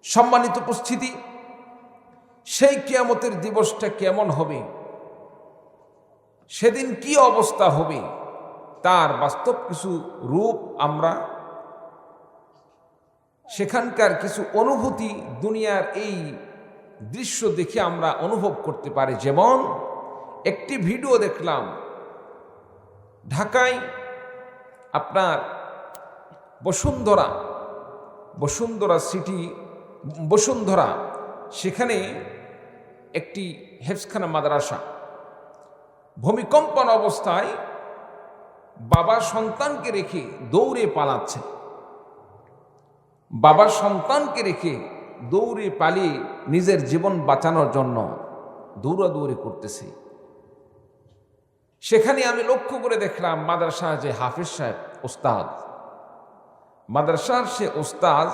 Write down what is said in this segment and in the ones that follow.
সম্মানিত উপস্থিতি, সেই কিয়ামতের দিবসটা কেমন হবে, সেদিন কি অবস্থা হবে, তার বাস্তব কিছু রূপ আমরা সেখানকার কিছু অনুভূতি দুনিয়ার এই দৃশ্য দেখে আমরা অনুভব করতে পারি। যেমন একটি ভিডিও দেখলাম, ঢাকায় আপনার বসুন্ধরা সিটি, সেখানে একটি হেফজখানা মাদ্রাসা, ভূমিকম্পন অবস্থায় বাবা সন্তানকে রেখে দৌড়ে পালাচ্ছে। বাবা সন্তানকে রেখে দৌড়ে পালিয়ে নিজের জীবন বাঁচানোর জন্য দৌড়াদৌড়ি করতেছে। সেখানে আমি লক্ষ্য করে দেখলাম মাদ্রাসার যে হাফেজ সাহেব ওস্তাদ, মাদ্রাসার সে ওস্তাদ,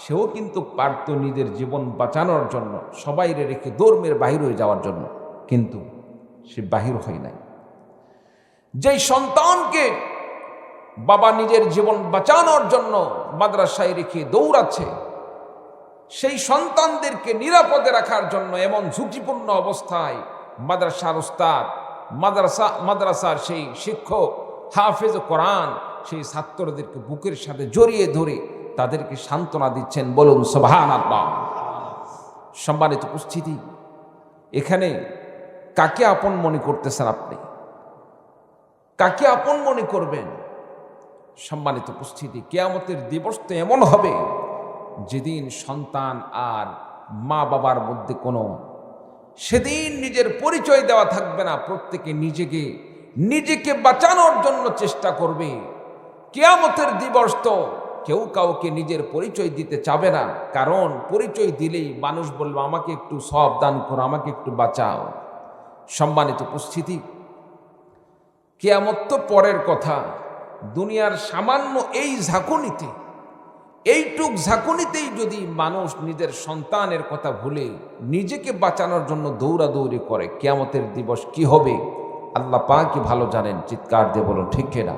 সেও কিন্তু পারত নিজের জীবন বাঁচানোর জন্য সবাইরে রেখে দৌড় মেরে বাহির হয়ে যাওয়ার জন্য, কিন্তু সে বাহির হয় নাই। যেই সন্তানকে বাবা নিজের জীবন বাঁচানোর জন্য মাদ্রাসায় রেখে দৌড়াচ্ছে, সেই সন্তানদেরকে নিরাপদে রাখার জন্য এমন ঝুঁকিপূর্ণ অবস্থায় মাদ্রাসার ওস্তাদ, মাদ্রাসার সেই শিক্ষক হাফেজ কোরআন সেই ছাত্রদেরকে বুকের সাথে জড়িয়ে ধরে তাদেরকে সান্ত্বনা দিচ্ছেন। বলুন সুবহানাল্লাহ। সম্মানিত উপস্থিতি, এখানে কাকে আপন মনে করতেছেন আপনি? কাকে আপন মনে করবেন? সম্মানিত উপস্থিতি, কিয়ামতের দিবস তো এমন হবে যেদিন সন্তান আর মা বাবার মধ্যে সেদিন নিজের পরিচয় দেওয়া থাকবে না। প্রত্যেকে নিজেকে বাঁচানোর জন্য চেষ্টা করবে। কিয়ামতের দিবস তো কেউ কাউকে নিজের পরিচয় দিতে চাবে না, কারণ পরিচয় দিলেই মানুষ বলবে আমাকে একটু সওয়াব দান করো, আমাকে একটু বাঁচাও। সম্মানিত উপস্থিতি, কিয়ামত তো পরের কথা। দুনিয়ার সামান্য এই ঝাঁকুনিতে, এইটুক ঝাঁকুনিতেই যদি মানুষ নিজের সন্তানের কথা ভুলে নিজেকে বাঁচানোর জন্য দৌড়াদৌড়ি করে, কিয়ামতের দিবস কি হবে আল্লাহ পাকই ভালো জানেন। চিৎকার দিয়ে বলুন ঠিক কিনা?